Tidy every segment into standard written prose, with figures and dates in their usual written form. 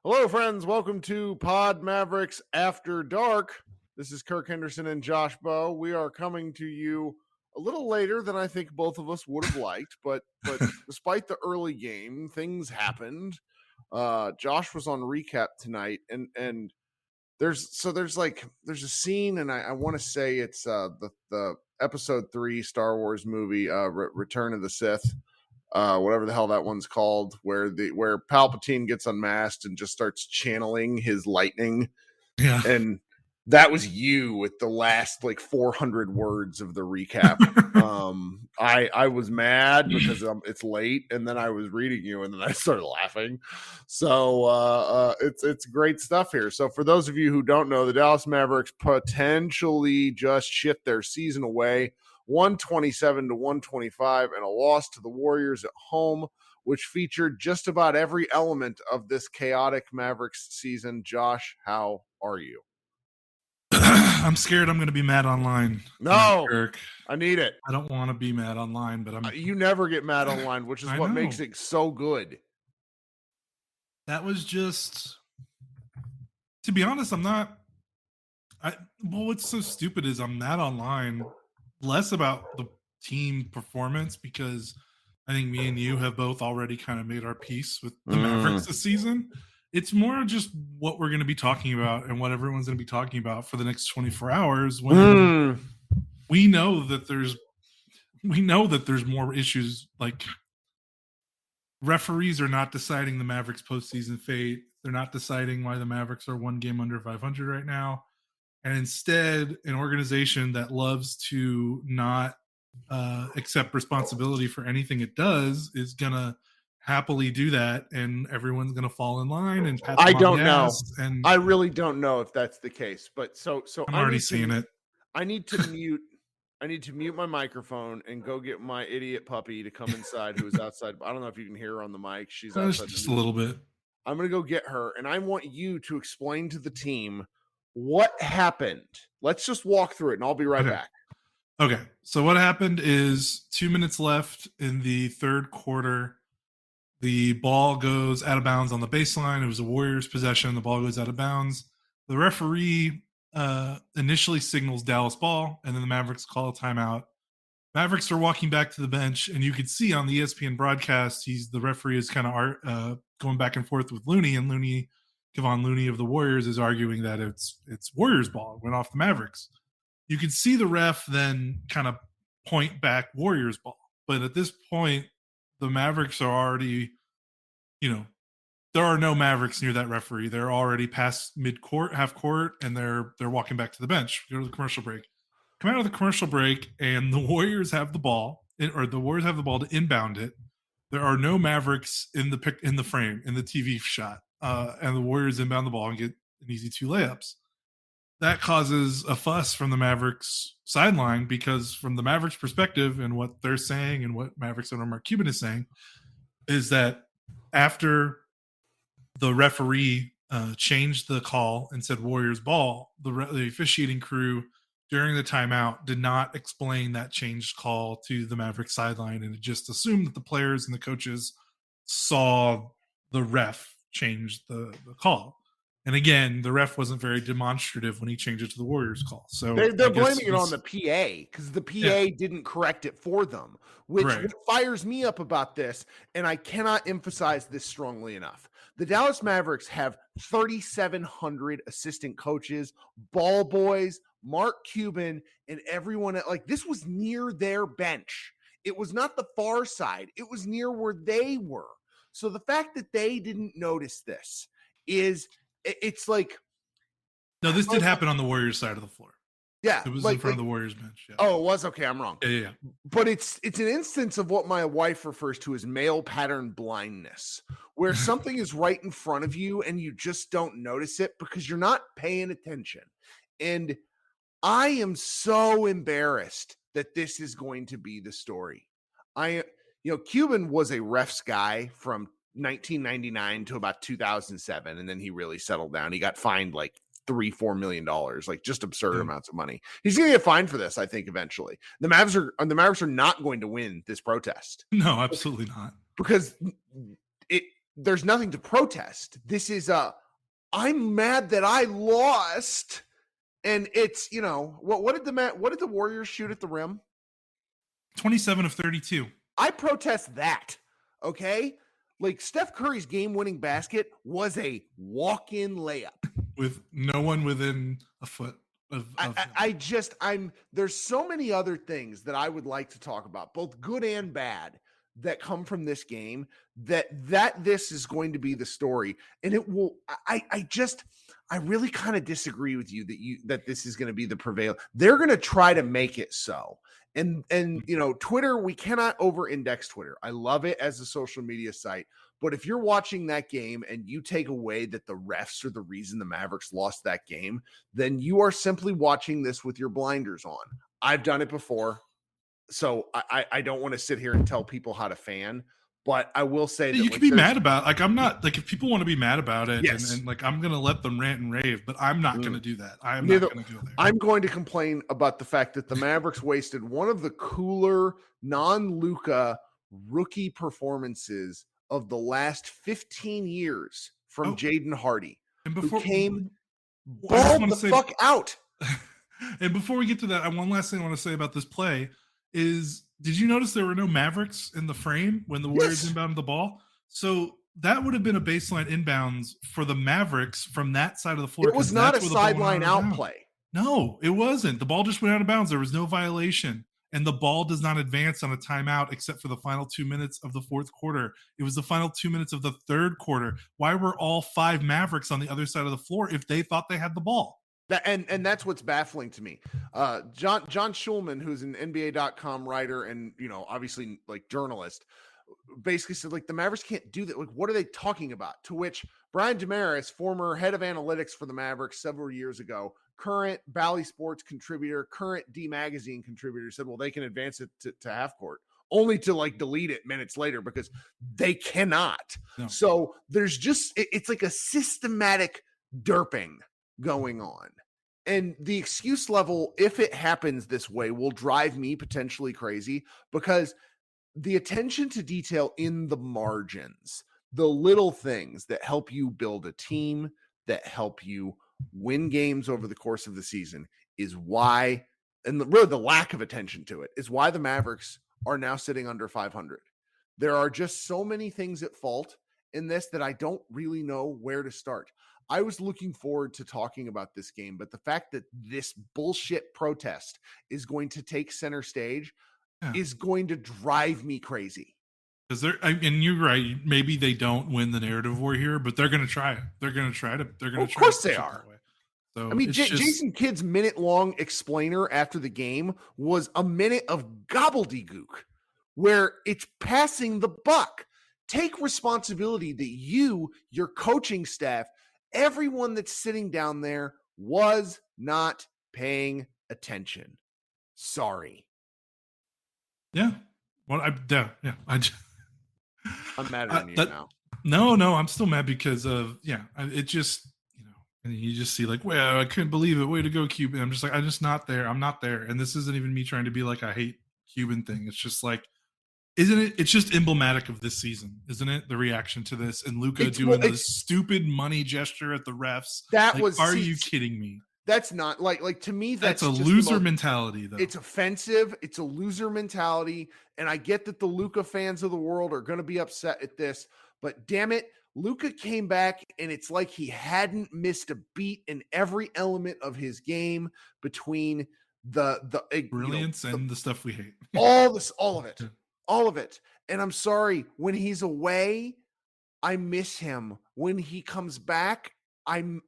Hello, friends. Welcome to Pod Mavericks After Dark. This is Kirk Henderson and Josh Bowe. We are coming to you a little later than I think both of us would have liked, but despite the early game, things happened. Josh was on recap tonight, and there's a scene, and I want to say it's the episode 3 Star Wars movie, Return of the Sith. Whatever the hell that one's called, where Palpatine gets unmasked and just starts channeling his lightning. Yeah. And that was you with the last 400 words of the recap. I was mad because it's late, and then I was reading you, and then I started laughing. So it's great stuff here. So for those of you who don't know, the Dallas Mavericks potentially just shipped their season away, 127-125, and a loss to the Warriors at home, which featured just about every element of this chaotic Mavericks season. Josh, how are you? I'm scared I'm going to be mad online. No, Kirk. I need it. I don't want to be mad online, but You never get mad online, which is what makes it so good. That was just, to be honest, what's so stupid is I'm mad online less about the team performance, because I think me and you have both already kind of made our peace with the Mavericks this season. It's more just what we're going to be talking about and what everyone's going to be talking about for the next 24 hours. When we know that there's more issues. Like, referees are not deciding the Mavericks postseason fate. They're not deciding why the Mavericks are one game under 500 right now. And instead, an organization that loves to not accept responsibility for anything it does is going to happily do that, and everyone's going to fall in line and pat them I don't know. And I really don't know if that's the case, but so I'm already seeing it. I need to mute. I need to mute my microphone and go get my idiot puppy to come inside, who is outside. I don't know if you can hear her on the mic. She's outside. Just a little bit. I'm going to go get her, and I want you to explain to the team what happened. Let's just walk through it, and I'll be right back. Okay. So what happened is 2 minutes left in the third quarter. The ball goes out of bounds on the baseline. It was a Warriors possession. The ball goes out of bounds. The referee initially signals Dallas ball, and then the Mavericks call a timeout. Mavericks are walking back to the bench, and you could see on the ESPN broadcast, the referee is kind of going back and forth with Looney, and Kevon Looney of the Warriors is arguing that it's Warriors ball. It went off the Mavericks. You can see the ref then kind of point back Warriors ball. But at this point, the Mavericks are already, there are no Mavericks near that referee. They're already past mid-court, half-court, and they're walking back to the bench. Go to the commercial break. Come out of the commercial break, and the Warriors have the ball, to inbound it. There are no Mavericks in the frame, in the TV shot. And the Warriors inbound the ball and get an easy 2 layups. That causes a fuss from the Mavericks sideline, because from the Mavericks perspective and what they're saying and what Mavericks owner Mark Cuban is saying is that after the referee changed the call and said Warriors ball, the officiating crew during the timeout did not explain that changed call to the Mavericks sideline, and it just assumed that the players and the coaches saw the ref changed the call. And again, the ref wasn't very demonstrative when he changed it to the Warriors call. So they're blaming it on the PA, because the PA didn't correct it for them, which fires me up about this. And I cannot emphasize this strongly enough. The Dallas Mavericks have 3,700 assistant coaches, ball boys, Mark Cuban, and everyone. This was near their bench. It was not the far side. It was near where they were. So the fact that they didn't notice this it's like... No, this did happen on the Warriors side of the floor. Yeah. It was in front of the Warriors bench. Yeah. Oh, it was? Okay, I'm wrong. Yeah. But it's an instance of what my wife refers to as male pattern blindness, where something is right in front of you and you just don't notice it because you're not paying attention. And I am so embarrassed that this is going to be the story. Cuban was a refs guy from 1999 to about 2007, and then he really settled down. He got fined like $3-4 million, just absurd amounts of money. He's going to get fined for this, I think, eventually. The Mavericks are not going to win this protest. No, absolutely not. Because there's nothing to protest. This is I'm mad that I lost. And it's, what did the Warriors shoot at the rim? 27 of 32. I protest that. Okay? Like Steph Curry's game-winning basket was a walk-in layup with no one within a foot of there's so many other things that I would like to talk about, both good and bad, that come from this game, that this is going to be the story. And it will, I really kind of disagree with you that this is going to be the prevail. They're going to try to make it so. And Twitter, we cannot over-index Twitter. I love it as a social media site. But if you're watching that game and you take away that the refs are the reason the Mavericks lost that game, then you are simply watching this with your blinders on. I've done it before. So I don't want to sit here and tell people how to fan, but I will say that you can be mad about, like, I'm not, like, if people want to be mad about it, yes. and like, I'm going to let them rant and rave, but I'm not going to do that. I'm not going to go there. I'm going to complain about the fact that the Mavericks wasted one of the cooler non-Luka rookie performances of the last 15 years from Jaden Hardy, and before, who came balled the fuck out. And before we get to that, one last thing I want to say about this play is, did you notice there were no Mavericks in the frame when the Warriors inbounded the ball? So that would have been a baseline inbounds for the Mavericks from that side of the floor. It was not a sideline out play. No, it wasn't. The ball just went out of bounds. There was no violation. And the ball does not advance on a timeout except for the final 2 minutes of the fourth quarter. It was the final 2 minutes of the third quarter. Why were all 5 Mavericks on the other side of the floor if they thought they had the ball? And that's what's baffling to me. John Schulman, who's an NBA.com writer and, obviously like journalist, basically said, like, the Mavericks can't do that. Like, what are they talking about? To which Brian Damaris, former head of analytics for the Mavericks several years ago, current Bally Sports contributor, current D Magazine contributor, said, well, they can advance it to half court, only to like delete it minutes later because they cannot. No. So there's just, it's like a systematic derping going on. And the excuse level, if it happens this way, will drive me potentially crazy, because the attention to detail in the margins, the little things that help you build a team, that help you win games over the course of the season, is why, and really the lack of attention to it, is why the Mavericks are now sitting under 500. There are just so many things at fault in this that I don't really know where to start. I was looking forward to talking about this game, but the fact that this bullshit protest is going to take center stage is going to drive me crazy. Because and you're right, maybe they don't win the narrative war here, but they're going to try it. They're going to try to. Of course they are. So I mean, Jason Kidd's minute-long explainer after the game was a minute of gobbledygook, where it's passing the buck. Take responsibility that your coaching staff, everyone that's sitting down there was not paying attention. Sorry. Yeah. Well, I'm mad at you now. No, I'm still mad because of, it just, and you just see like, well, I couldn't believe it. Way to go, Cuban. I'm just like, I'm just not there. I'm not there. And this isn't even me trying to be like, I hate Cuban thing. It's just like, isn't it? It's just emblematic of this season, isn't it? The reaction to this and Luka doing this stupid money gesture at the refs. Are you kidding me? That's not like to me. That's a loser mentality, though. It's offensive. It's a loser mentality, and I get that the Luka fans of the world are going to be upset at this, but damn it, Luka came back, and it's like he hadn't missed a beat in every element of his game, between the brilliance and the stuff we hate. all of it. And I'm sorry, when he's away, I miss him. When he comes back, I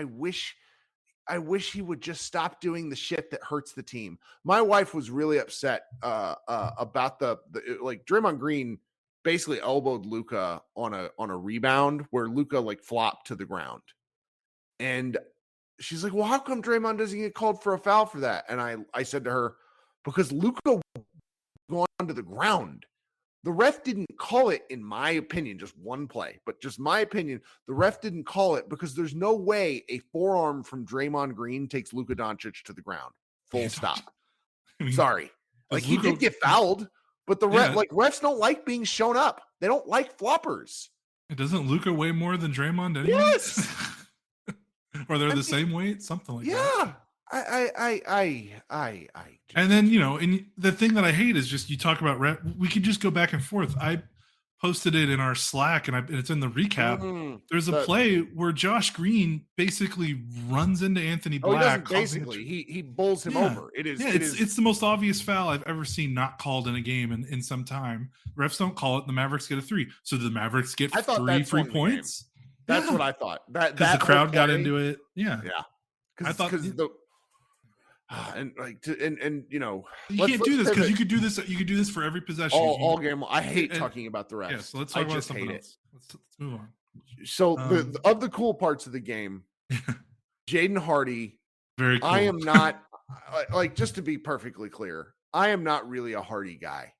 wish he would just stop doing the shit that hurts the team. My wife was really upset about the like Draymond Green basically elbowed Luka on a rebound where Luka like flopped to the ground. And she's like, well, how come Draymond doesn't get called for a foul for that? And I said to her, because Luka gone to the ground. The ref didn't call it, in my opinion, just one play, but just my opinion, the ref didn't call it because there's no way a forearm from Draymond Green takes Luka Doncic to the ground. Full stop. Sorry. Like, he did get fouled, but the refs don't like being shown up. They don't like floppers. Doesn't Luka weigh more than Draymond anyway? Yes. Or they're I the mean, same weight, something like that. yeah. I And then, and the thing that I hate is just you talk about we could just go back and forth. I posted it in our Slack and it's in the recap. There's a play where Josh Green basically runs into Anthony he Black. doesn't basically. He bowls him over. It's the most obvious foul I've ever seen not called in a game in some time. Refs don't call it. The Mavericks get a 3. So the Mavericks get 3 free points. That's what I thought. That because the crowd got into it. Yeah. I thought because and you can't do this because you could do this for every possession all game. I hate talking about the refs. Yeah, so let's talk about something else. Let's move on. So of the cool parts of the game, Jaden Hardy. Very cool. I am not just to be perfectly clear, I am not really a Hardy guy.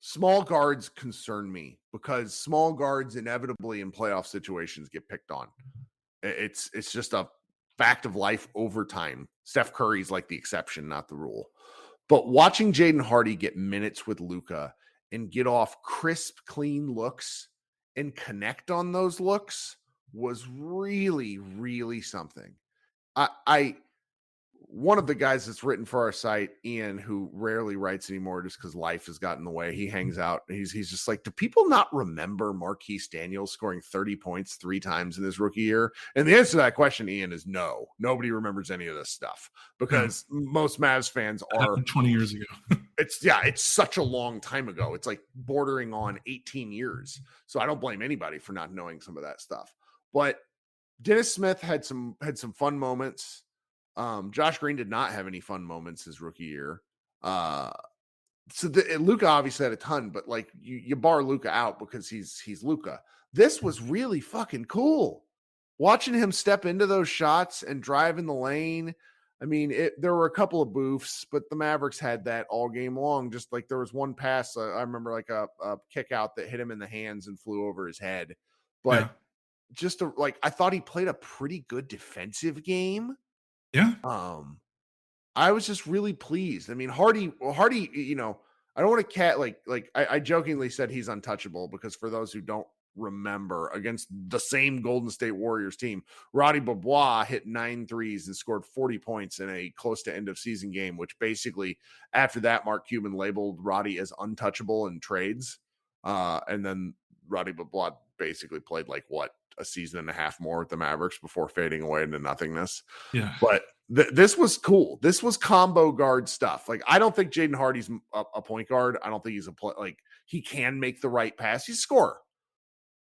Small guards concern me because small guards inevitably in playoff situations get picked on. It's just a fact of life over time. Steph Curry's like the exception, not the rule. But watching Jaden Hardy get minutes with Luka and get off crisp, clean looks and connect on those looks was really, really something. One of the guys that's written for our site, Ian, who rarely writes anymore just because life has gotten in the way. He hangs out. He's just like, do people not remember Marquise Daniels scoring 30 points 3 times in his rookie year? And the answer to that question, Ian, is no. Nobody remembers any of this stuff because most Mavs fans are 20 years ago. It's such a long time ago. It's like bordering on 18 years. So I don't blame anybody for not knowing some of that stuff. But Dennis Smith had some fun moments. Josh Green did not have any fun moments his rookie year. Luka obviously had a ton, but like you bar Luka out because he's Luka. This was really fucking cool. Watching him step into those shots and drive in the lane. I mean, there were a couple of boofs, but the Mavericks had that all game long. Just like there was one pass, I remember like a kick out that hit him in the hands and flew over his head. But I thought he played a pretty good defensive game. Yeah. I was just really pleased. I mean, Hardy, I don't want to I jokingly said he's untouchable because for those who don't remember, against the same Golden State Warriors team, Roddy Bobois hit 9 threes and scored 40 points in a close to end of season game, which basically after that, Mark Cuban labeled Roddy as untouchable in trades. And then Roddy Bobois basically played a season and a half more with the Mavericks before fading away into nothingness. Yeah. But this was cool. This was combo guard stuff. Like, I don't think Jaden Hardy's a point guard. I don't think he's he can make the right pass. He's a scorer.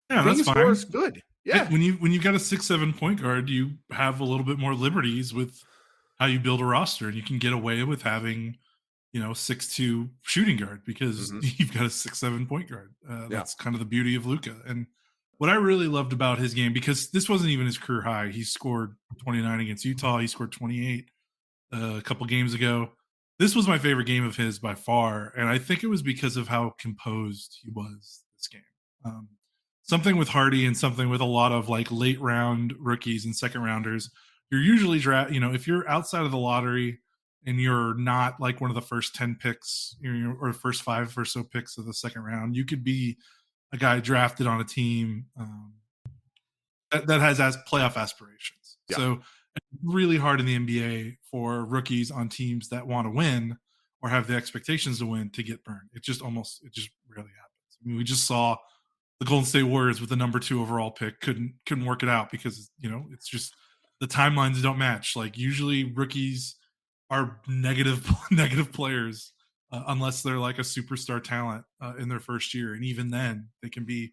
Yeah, that's fine. Is good. Yeah. When you've got a 6'7" point guard, you have a little bit more liberties with how you build a roster, and you can get away with having 6'2" shooting guard because you've got a 6'7" point guard. That's kind of the beauty of Luka. And what I really loved about his game, because this wasn't even his career high, he scored 29 against Utah. He scored 28 a couple games ago. This was my favorite game of his by far, and I think it was because of how composed he was this game. Something with Hardy and something with a lot of late round rookies and second rounders. You're usually if you're outside of the lottery and you're not like one of the first 10 picks or first 5 or so picks of the second round, you could be a guy drafted on a team that has playoff aspirations. Yeah. So it's really hard in the NBA for rookies on teams that want to win or have the expectations to win to get burned. It just rarely happens. I mean, we just saw the Golden State Warriors with the number 2 overall pick couldn't work it out because it's just the timelines don't match. Like, usually rookies are negative players unless they're like a superstar talent in their first year, and even then they can be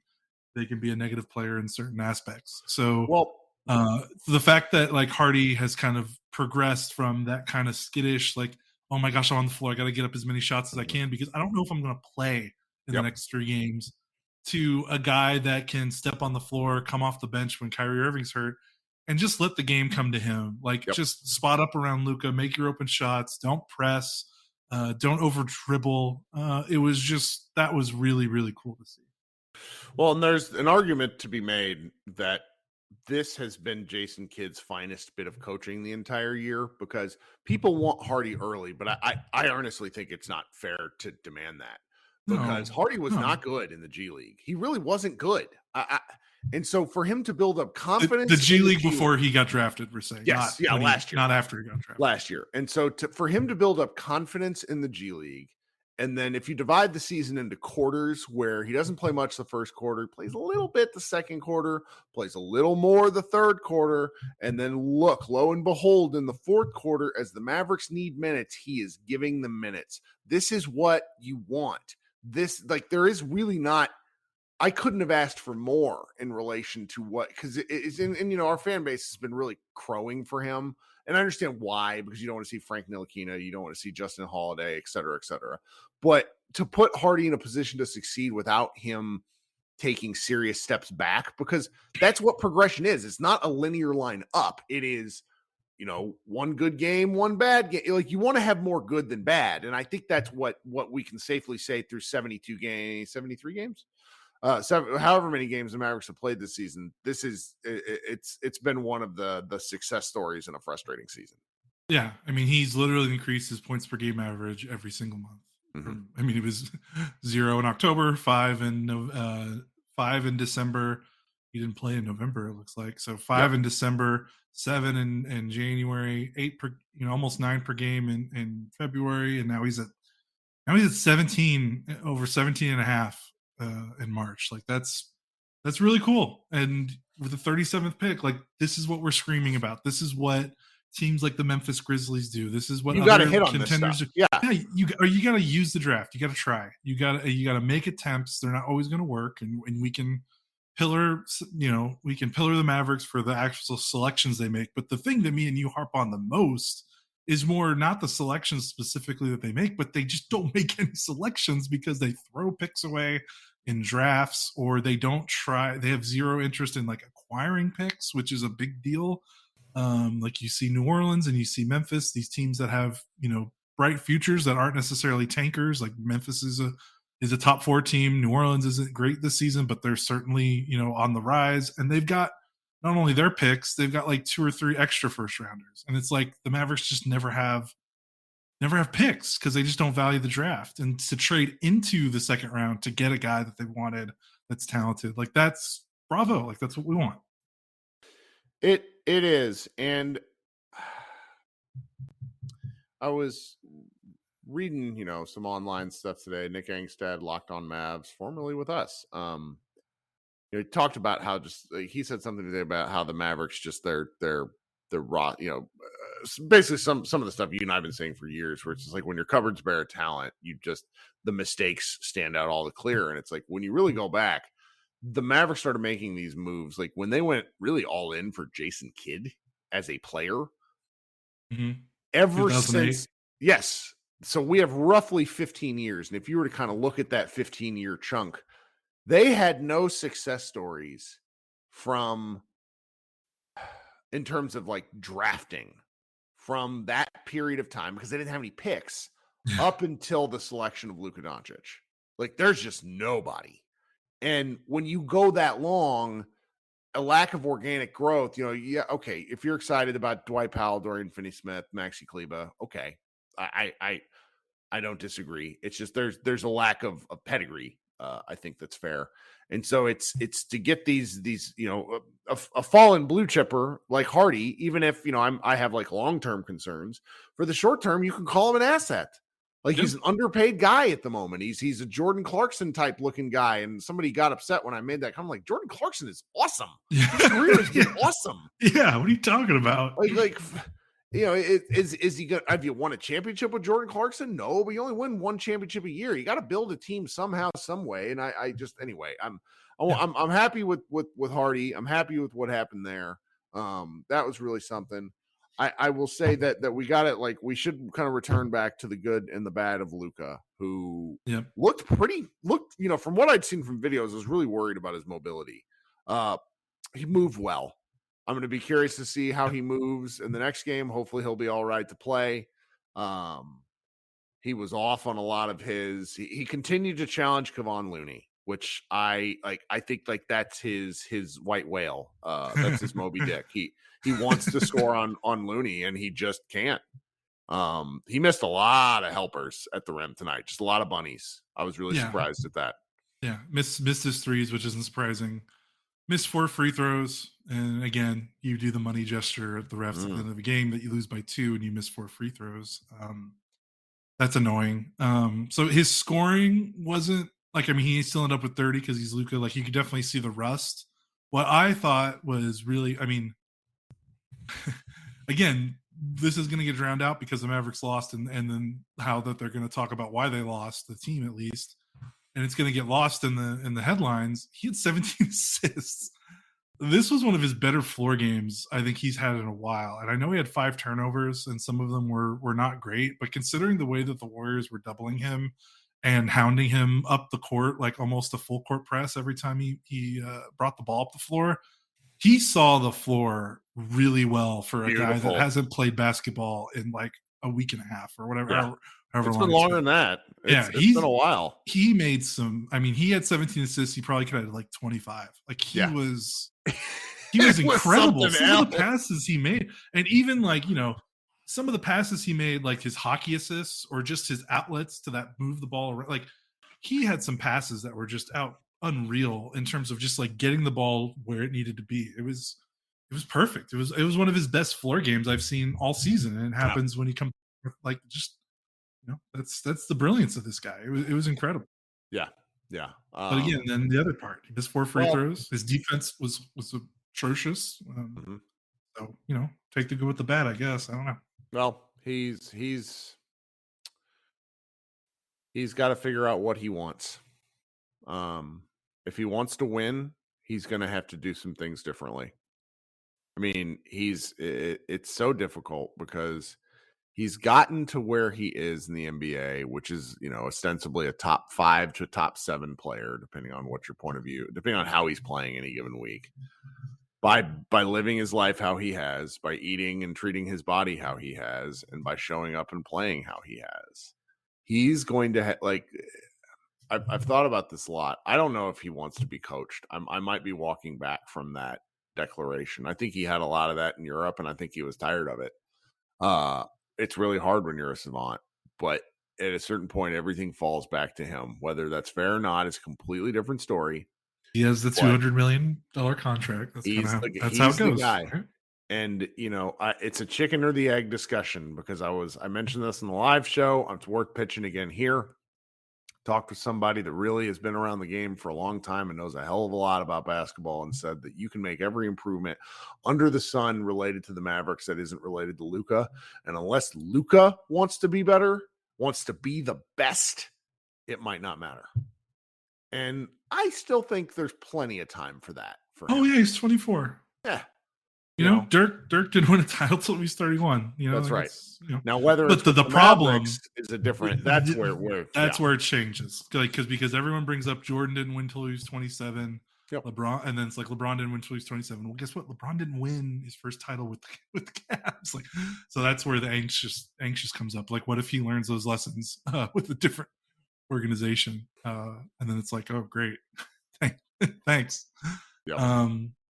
a negative player in certain aspects. So the fact that Hardy has kind of progressed from that kind of skittish, oh my gosh, I'm on the floor, I got to get up as many shots as I can because I don't know if I'm going to play in the next 3 games, to a guy that can step on the floor, come off the bench when Kyrie Irving's hurt, and just let the game come to him. Just spot up around Luka, make your open shots, don't press, don't over dribble. That was really, really cool to see. Well, and there's an argument to be made that this has been Jason Kidd's finest bit of coaching the entire year, because people want Hardy early, but I honestly think it's not fair to demand that, because Hardy was not good in the G League. He really wasn't good. And so for him to build up confidence The G in League before he got drafted, we're saying. Yes, yeah, last year. Not after he got drafted. Last year. And so for him to build up confidence in the G League, and then if you divide the season into quarters where he doesn't play much the first quarter, plays a little bit the second quarter, plays a little more the third quarter, and then look, lo and behold, in the fourth quarter, as the Mavericks need minutes, he is giving them minutes. This is what you want. This, like, there is really not, I couldn't have asked for more in relation to what, because it's in, you know, our fan base has been really crowing for him. And I understand why, because you don't want to see Frank Ntilikina, you don't want to see Justin Holiday, et cetera, et cetera. But to put Hardy in a position to succeed without him taking serious steps back, because that's what progression is. It's not a linear line up. It is, you know, one good game, one bad game. Like, you want to have more good than bad. And I think that's what we can safely say through 73 games. However many games the Mavericks have played this season, this is it's been one of the success stories in a frustrating season. Yeah, I mean, he's literally increased his points per game average every single month. I mean, it was 0 in October, 5 in December. He didn't play in November, it looks like. So 5 in December, 7 in January, 8 per, you know, almost 9 per game in February, and now he's at 17, over 17 and a half in March. Like, that's really cool. And with the 37th pick, like, this is what we're screaming about. This is what teams like the Memphis Grizzlies do. This is what you got to hit on contenders do. Yeah, you got to use the draft. You got to try. You got to make attempts. They're not always going to work, and we can pillar the Mavericks for the actual selections they make. But the thing that me and you harp on the most is more not the selections specifically that they make, but they just don't make any selections because they throw picks away in drafts, or they don't try. They have zero interest in like acquiring picks, which is a big deal. Like, you see New Orleans and you see Memphis, these teams that have, you know, bright futures that aren't necessarily tankers. Like, Memphis is a top 4 team. New Orleans isn't great this season, but they're certainly, you know, on the rise. And they've got not only their picks, they've got like 2 or 3 extra first rounders. And it's like the Mavericks just never have picks because they just don't value the draft. And to trade into the second round to get a guy that they wanted that's talented, like, that's bravo. Like, that's what we want. It is. And I was reading, you know, some online stuff today. Nick Angstad, Locked On Mavs, formerly with us. You know, he talked about how just he said something today about how the Mavericks just they're raw, you know, basically some of the stuff you and I've been saying for years, where it's just like when your cupboard's bare of talent, you just, the mistakes stand out all the clearer. And it's like, when you really go back, the Mavericks started making these moves like when they went really all in for Jason Kidd as a player. Ever since, yes. So we have roughly 15 years. And if you were to kind of look at that 15-year chunk, they had no success stories from, in terms of like drafting, from that period of time, because they didn't have any picks up until the selection of Luka Doncic. Like, there's just nobody. And when you go that long, a lack of organic growth, you know, yeah, okay, if you're excited about Dwight Powell, Dorian Finney-Smith, Maxi Kleber, okay, I don't disagree. It's just there's a lack of pedigree. I think that's fair. And so it's to get these you know, a fallen blue chipper like Hardy, even if, you know, I have like long-term concerns, for the short term, you can call him an asset. Like, he's an underpaid guy at the moment. He's a Jordan Clarkson type looking guy. And somebody got upset when I made that comment. I'm like, Jordan Clarkson is awesome. His career has been awesome. Yeah, what are you talking about? Like, you know, is he gonna, have you won a championship with Jordan Clarkson? No, but you only win one championship a year. You got to build a team somehow, some way. And I just, anyway, I'm happy with Hardy. I'm happy with what happened there. That was really something. I will say that we got it. Like, we should kind of return back to the good and the bad of Luka, who looked, you know, from what I'd seen from videos, I was really worried about his mobility. He moved well. I'm going to be curious to see how he moves in the next game. Hopefully he'll be all right to play. He was off on a lot of his, he continued to challenge Kevon Looney, which I think like that's his white whale. That's his Moby Dick. He wants to score on Looney, and he just can't. He missed a lot of helpers at the rim tonight, just a lot of bunnies. I was really surprised at that. Yeah, missed his threes, which isn't surprising. missed 4 free throws, and again, you do the money gesture at the refs at the end of the game that you lose by 2 and you miss 4 free throws. That's annoying. So his scoring wasn't like, I mean, he still ended up with 30 because he's Luka. Like, you could definitely see the rust. What I thought was really, I mean, again, this is going to get drowned out because the Mavericks lost, and then how that they're going to talk about why they lost, the team at least, and it's going to get lost in the headlines. He had 17 assists. This was one of his better floor games I think he's had in a while. And I know he had 5 turnovers, and some of them were not great. But considering the way that the Warriors were doubling him and hounding him up the court, like almost a full court press every time he brought the ball up the floor, he saw the floor really well for a guy that hasn't played basketball in like a week and a half or whatever. Yeah. However it's long been longer than that. It's been a while. He made some. I mean, he had 17 assists. He probably could have had like 25. Like he was incredible. Some of the passes he made, and even like some of the passes he made, like his hockey assists or just his outlets to that move the ball around. Like he had some passes that were just unreal in terms of just like getting the ball where it needed to be. It was perfect. It was one of his best floor games I've seen all season, and it happens when he comes like just. That's the brilliance of this guy. It was incredible. Yeah. But again, then the other part, he missed 4 free throws. His defense was atrocious. So take the good with the bad, I guess. I don't know. Well, he's got to figure out what he wants. If he wants to win, he's going to have to do some things differently. I mean, it's so difficult because he's gotten to where he is in the NBA, which is, ostensibly a top 5 to top 7 player, depending on what your point of view, depending on how he's playing any given week. By living his life how he has, by eating and treating his body how he has, and by showing up and playing how he has, he's going to I've thought about this a lot. I don't know if he wants to be coached. I might be walking back from that declaration. I think he had a lot of that in Europe, and I think he was tired of it. It's really hard when you're a savant, but at a certain point, everything falls back to him. Whether that's fair or not is a completely different story. He has the $200 million contract. That's how it goes. Guy. Right? And it's a chicken or the egg discussion because I mentioned this in the live show. It's worth pitching again here. Talked with somebody that really has been around the game for a long time and knows a hell of a lot about basketball, and said that you can make every improvement under the sun related to the Mavericks that isn't related to Luka. And unless Luka wants to be better, wants to be the best, it might not matter. And I still think there's plenty of time for that. For him. Oh yeah, he's 24. Yeah. Dirk didn't win a title till he was 31. That's right. Now whether but the problem is a different. That's where it changes. Because everyone brings up Jordan didn't win till he was 27. Yep. LeBron, and then it's like LeBron didn't win till he was 27. Well, guess what? LeBron didn't win his first title with the Cavs. Like, so that's where the anxious comes up. Like, what if he learns those lessons with a different organization? And then it's like, oh, great, thanks. Yep.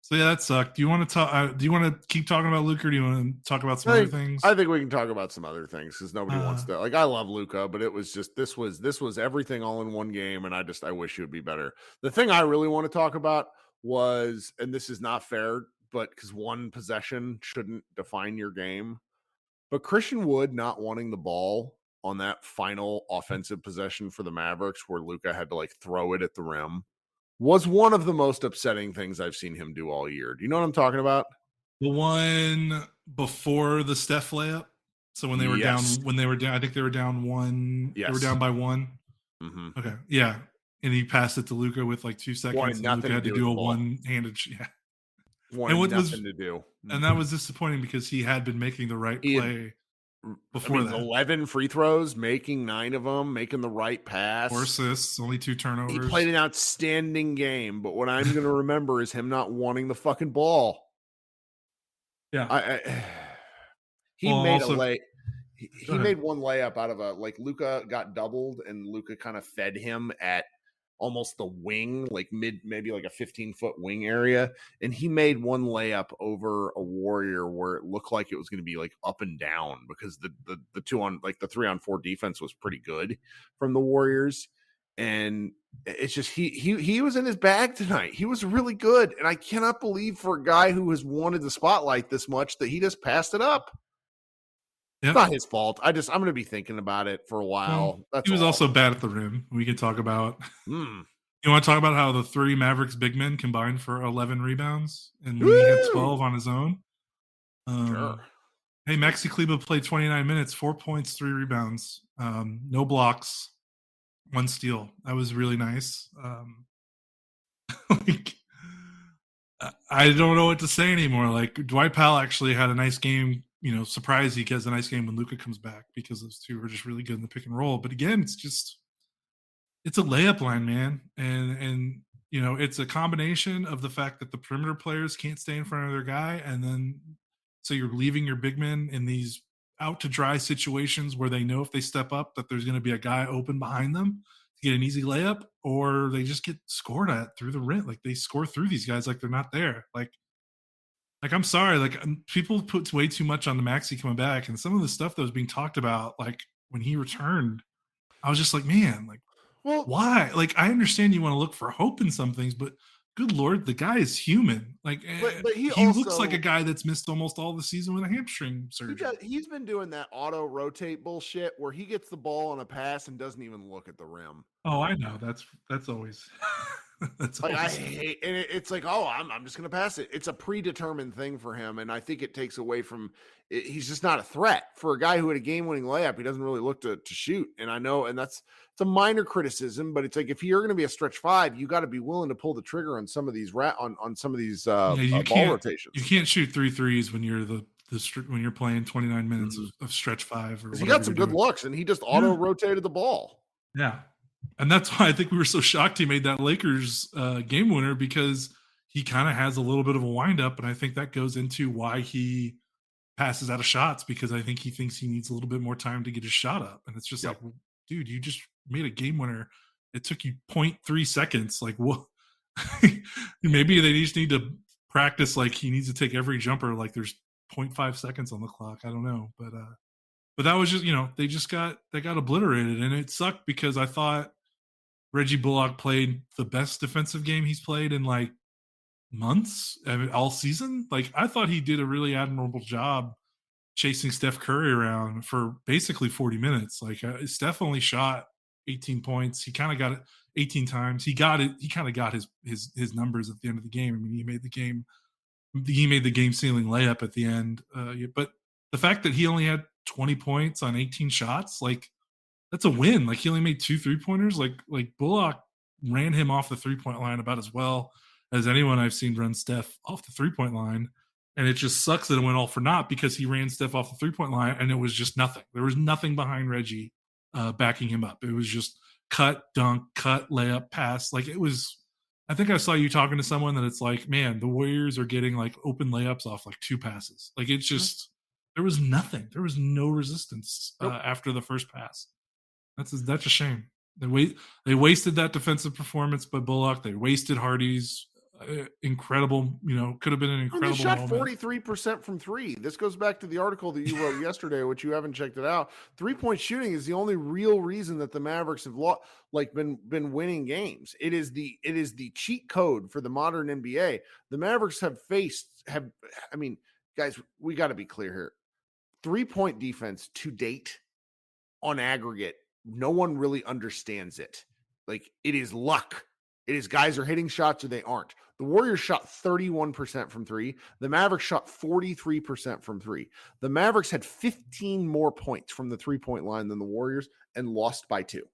So yeah, that sucked. Do you want to talk? Do you want to keep talking about Luka? Or do you want to talk about some other things? I think we can talk about some other things because nobody wants to. Like, I love Luka, but it was just this was everything all in one game, and I wish it would be better. The thing I really want to talk about was, and this is not fair, but because one possession shouldn't define your game, but Christian Wood not wanting the ball on that final offensive possession for the Mavericks, where Luka had to like throw it at the rim, was one of the most upsetting things I've seen him do all year. Do you know what I'm talking about? The one before the Steph layup. So when they were down, I think they were down 1. Yes. They were down by 1. Mm-hmm. Okay. Yeah. And he passed it to Luka with like 2 seconds. And Luka had to do a one-handed. Yeah. Nothing to do. And that was disappointing because he had been making the right play before that. 11 free throws, making 9 of them, making the right pass. 4 assists, only 2 turnovers. He played an outstanding game, but what I'm going to remember is him not wanting the fucking ball. Yeah. He made one layup out of Luka got doubled, and Luka kind of fed him at almost the wing, like maybe like a 15-foot wing area. And he made one layup over a Warrior where it looked like it was going to be like up and down because the 3-on-4 defense was pretty good from the Warriors. And it's just he was in his bag tonight. He was really good, and I cannot believe for a guy who has wanted the spotlight this much that he just passed it up. Yeah. It's not his fault. I'm going to be thinking about it for a while. Well, That's he was all. also bad at the rim. We can talk about. Mm. You want to talk about how the 3 Mavericks big men combined for 11 rebounds, and he had 12 on his own. Sure. Hey, Maxi Kleber played 29 minutes, 4 points, 3 rebounds, no blocks, 1 steal. That was really nice. Like, I don't know what to say anymore. Like, Dwight Powell actually had a nice game. You know, surprise he gets a nice game when Luka comes back because those two are just really good in the pick and roll. But again, it's a layup line, man, and you know it's a combination of the fact that the perimeter players can't stay in front of their guy, and then so you're leaving your big men in these out to dry situations where they know if they step up that there's going to be a guy open behind them to get an easy layup, or they just get scored at through the rim. Like they score through these guys like they're not there. Like I'm sorry, like people put way too much on the Maxi coming back, and some of the stuff that was being talked about, like when he returned, I was just like, man, like. Well, Why? Like, I understand you want to look for hope in some things, but good Lord, the guy is human. Like, but he looks also, like a guy that's missed almost all the season with a hamstring surgery. he's been doing that auto rotate bullshit where he gets the ball on a pass and doesn't even look at the rim. Oh, I know. That's always that's Like always I hate, and it's like, oh, I'm just gonna pass it. It's a predetermined thing for him, and I think it takes away from. He's just not a threat for a guy who had a game-winning layup. He doesn't really look to shoot, and I know, and it's a minor criticism, but it's like if you're going to be a stretch 5, you got to be willing to pull the trigger on some of these on some of these you ball rotations. You can't shoot 3 threes when you're when you're playing 29 minutes of stretch 5. Or he got some good looks, and he just auto rotated the ball. Yeah. And that's why I think we were so shocked he made that Lakers game winner, because he kind of has a little bit of a windup. And I think that goes into why he passes out of shots, because I think he thinks he needs a little bit more time to get his shot up. And it's just like, well, dude, you just made a game winner. It took you 0.3 seconds. Like, what? Maybe they just need to practice. Like he needs to take every jumper. Like there's 0.5 seconds on the clock. I don't know. But that was just, they got obliterated, and it sucked because I thought Reggie Bullock played the best defensive game he's played in like months, all season. Like I thought he did a really admirable job chasing Steph Curry around for basically 40 minutes. Like Steph only shot 18 points. He kind of got it 18 times. He kind of got his numbers at the end of the game. I mean, he made the game sealing layup at the end. But the fact that he only had 20 points on 18 shots, like that's a win. Like he only made 2 3-pointers. Like Bullock ran him off the 3-point line about as well as anyone I've seen run Steph off the 3-point line. And it just sucks that it went all for naught because he ran Steph off the 3-point line and it was just nothing. There was nothing behind Reggie backing him up. It was just cut, dunk, cut, layup, pass. Like it was, I think I saw you talking to someone that it's like, man, the Warriors are getting like open layups off like 2 passes. Like it's just, there was nothing. There was no resistance after the first pass. That's a shame. They wasted that defensive performance by Bullock. They wasted Hardy's incredible, could have been an incredible He shot moment. 43% from 3. This goes back to the article that you wrote yesterday, which you haven't checked it out. 3-point shooting is the only real reason that the Mavericks have been winning games. It is the cheat code for the modern NBA. The Mavericks guys, we got to be clear here. 3-point defense to date on aggregate, no one really understands it. Like it is luck. It is guys are hitting shots or they aren't. The Warriors shot 31% from 3. The Mavericks shot 43% from 3. The Mavericks had 15 more points from the 3-point line than the Warriors and lost by 2.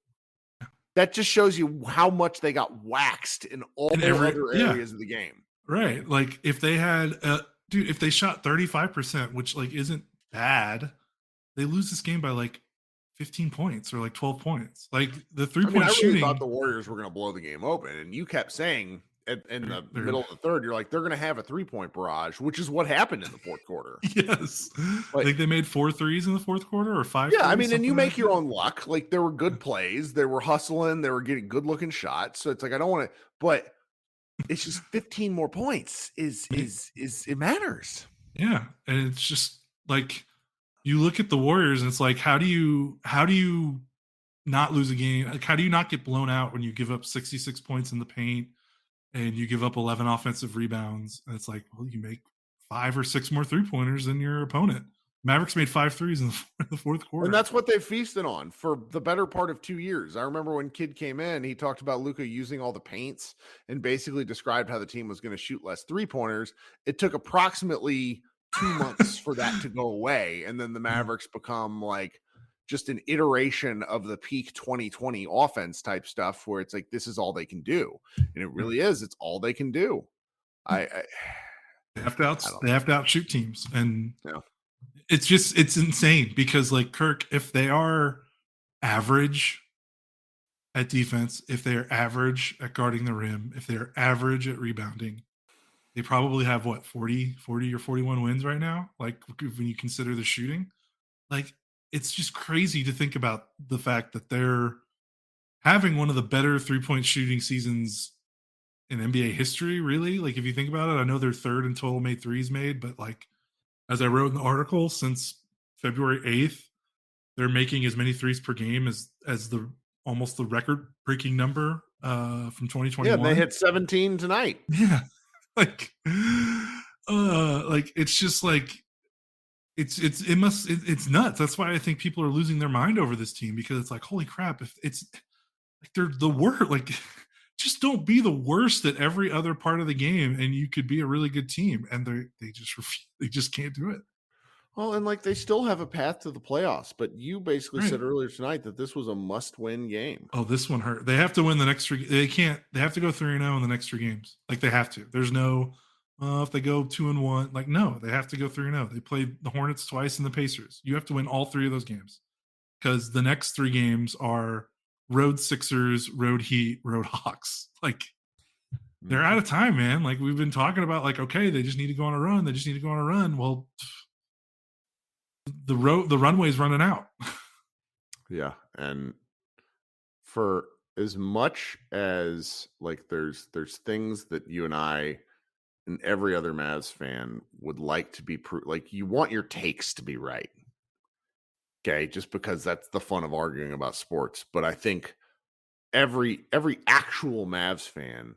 That just shows you how much they got waxed in all other areas of the game. Right. Like if they had, if they shot 35%, which like isn't bad, they lose this game by like 15 points or like 12 points. Like the 3-point shooting. I really thought the Warriors were going to blow the game open, and you kept saying in the middle of the third, you're like, they're going to have a 3-point barrage, which is what happened in the fourth quarter. Yes. Like they made 4 threes in the fourth quarter or 5. Yeah, I mean, and you make your own luck. Like there were good plays. They were hustling. They were getting good looking shots. So it's like, I don't want to, but it's just 15 more points is it matters. Yeah. And it's just like, you look at the Warriors and it's like, how do you not lose a game? Like, how do you not get blown out when you give up 66 points in the paint and you give up 11 offensive rebounds? And it's like, well, you make 5 or 6 more 3-pointers than your opponent. Mavericks made 5 threes in the fourth quarter. And that's what they feasted on for the better part of 2 years. I remember when Kidd came in, he talked about Luka using all the paints and basically described how the team was going to shoot less 3-pointers. It took approximately 2 months for that to go away. And then the Mavericks become like just an iteration of the peak 2020 offense type stuff where it's like, this is all they can do. And it really is. It's all they can do. They have to outshoot teams. And yeah. It's insane because like Kirk, if they are average at defense, if they're average at guarding the rim, if they're average at rebounding, they probably have 40 or 41 wins right now. Like when you consider the shooting, like it's just crazy to think about the fact that they're having one of the better 3-point shooting seasons in NBA history, really. Like if you think about it, I know they're third in total made threes made, but like as I wrote in the article, since February 8th, they're making as many threes per game as the almost the record breaking number from 2021. Yeah, they hit 17 tonight. Yeah. Like it's just like it's nuts. That's why I think people are losing their mind over this team, because it's like, holy crap, if it's like they're the worst, like just don't be the worst at every other part of the game and you could be a really good team. And they just can't do it. Well, and like they still have a path to the playoffs, but you basically said earlier tonight that this was a must-win game. Oh, this one hurt. They have to win the next 3. They have to go 3-0 in the next 3 games. Like they have to. There's no if they go 2-1, like no, they have to go 3-0. They played the Hornets twice and the Pacers. You have to win all 3 of those games, because the next 3 games are road Sixers, road Heat, road Hawks. Like they're out of time, man. Like we've been talking about, like, okay, they just need to go on a run. They just need to go on a run. Well, the runway's running out. Yeah. And for as much as like there's things that you and I and every other Mavs fan would like to be like, you want your takes to be right. Okay, just because that's the fun of arguing about sports. But I think every actual Mavs fan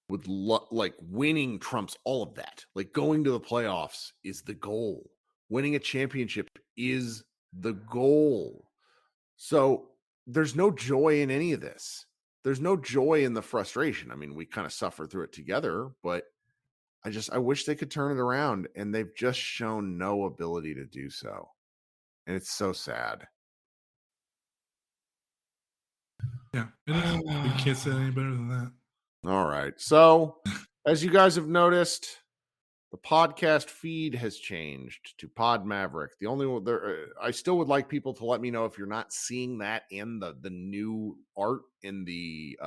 would like winning trumps all of that. Like going to the playoffs is the goal. Winning a championship is the goal. So there's no joy in any of this. There's no joy in the frustration. I mean, we kind of suffer through it together, but I wish they could turn it around, and they've just shown no ability to do so. And it's so sad. Yeah, it is. You can't say any better than that. All right. So, as you guys have noticed, the podcast feed has changed to Pod Maverick. The only one there, I still would like people to let me know if you're not seeing that in the new art in the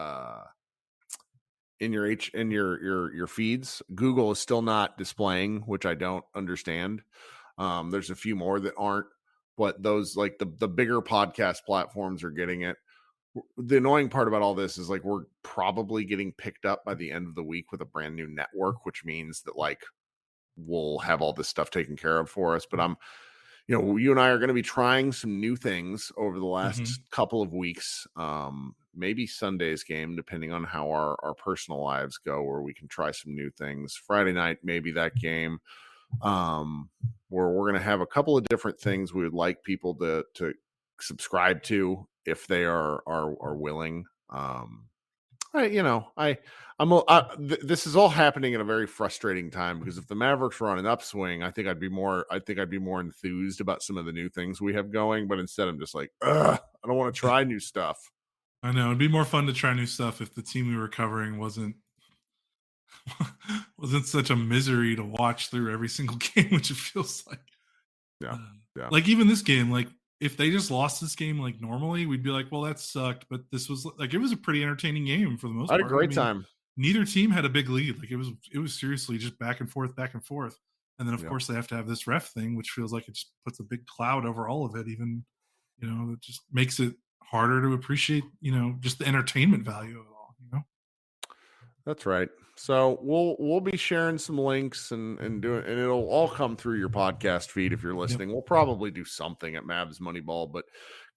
in your feeds. Google is still not displaying, which I don't understand. There's a few more that aren't, but those, like the bigger podcast platforms, are getting it. The annoying part about all this is like we're probably getting picked up by the end of the week with a brand new network, which means that like we'll have all this stuff taken care of for us. But you and I are going to be trying some new things over the last couple of weeks. Maybe Sunday's game, depending on how our personal lives go, where we can try some new things. Friday night, maybe that game, where we're going to have a couple of different things we would like people to subscribe to if they are willing. This is all happening at a very frustrating time, because if the Mavericks were on an upswing, I think I'd be more enthused about some of the new things we have going. But instead, I'm just like, I don't want to try new stuff. I know it'd be more fun to try new stuff if the team we were covering wasn't such a misery to watch through every single game, which it feels like. Yeah. Like even this game, like if they just lost this game like normally, we'd be like, well, that sucked. But this was like, it was a pretty entertaining game for the most part. I had a great time. Neither team had a big lead. Like it was seriously just back and forth. And then of course they have to have this ref thing, which feels like it just puts a big cloud over all of it. Even, it just makes it harder to appreciate, just the entertainment value of it all, That's right. So we'll be sharing some links and doing, and it'll all come through your podcast feed if you're Yep. listening. We'll probably do something at Mavs Moneyball, but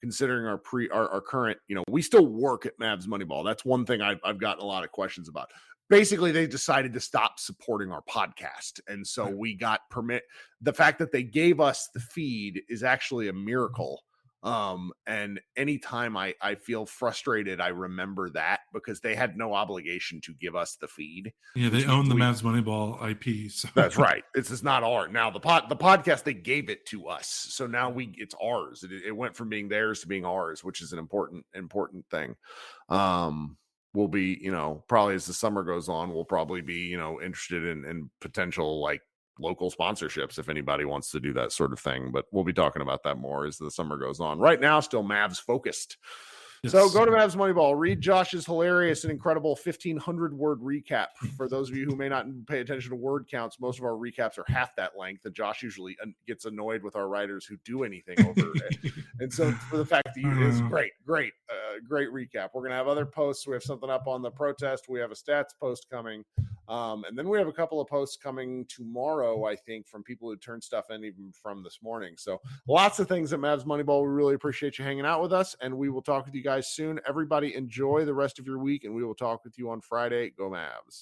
considering our current, we still work at Mavs Moneyball. That's one thing I've gotten a lot of questions about. Basically, they decided to stop supporting our podcast, and so Right. we got permit. The fact that they gave us the feed is actually a miracle. And anytime I feel frustrated, I remember that because they had no obligation to give us the feed, Yeah, they which means own the we Mavs Moneyball IP. So that's right. It's not ours. Now the podcast, they gave it to us. So now it's ours. It went from being theirs to being ours, which is an important thing. We'll be, probably as the summer goes on, we'll probably be, interested in potential like local sponsorships if anybody wants to do that sort of thing. But we'll be talking about that more as the summer goes on. Right now, still Mavs focused. So yes. go to Mavs Moneyball. Read Josh's hilarious and incredible 1,500-word recap. For those of you who may not pay attention to word counts, most of our recaps are half that length, and Josh usually gets annoyed with our writers who do anything over it. And so for the fact that it's great recap. We're going to have other posts. We have something up on the protest. We have a stats post coming. And then we have a couple of posts coming tomorrow, I think, from people who turned stuff in even from this morning. So lots of things at Mavs Moneyball. We really appreciate you hanging out with us, and we will talk with you guys soon. Everybody enjoy the rest of your week, and we will talk with you on Friday. Go Mavs.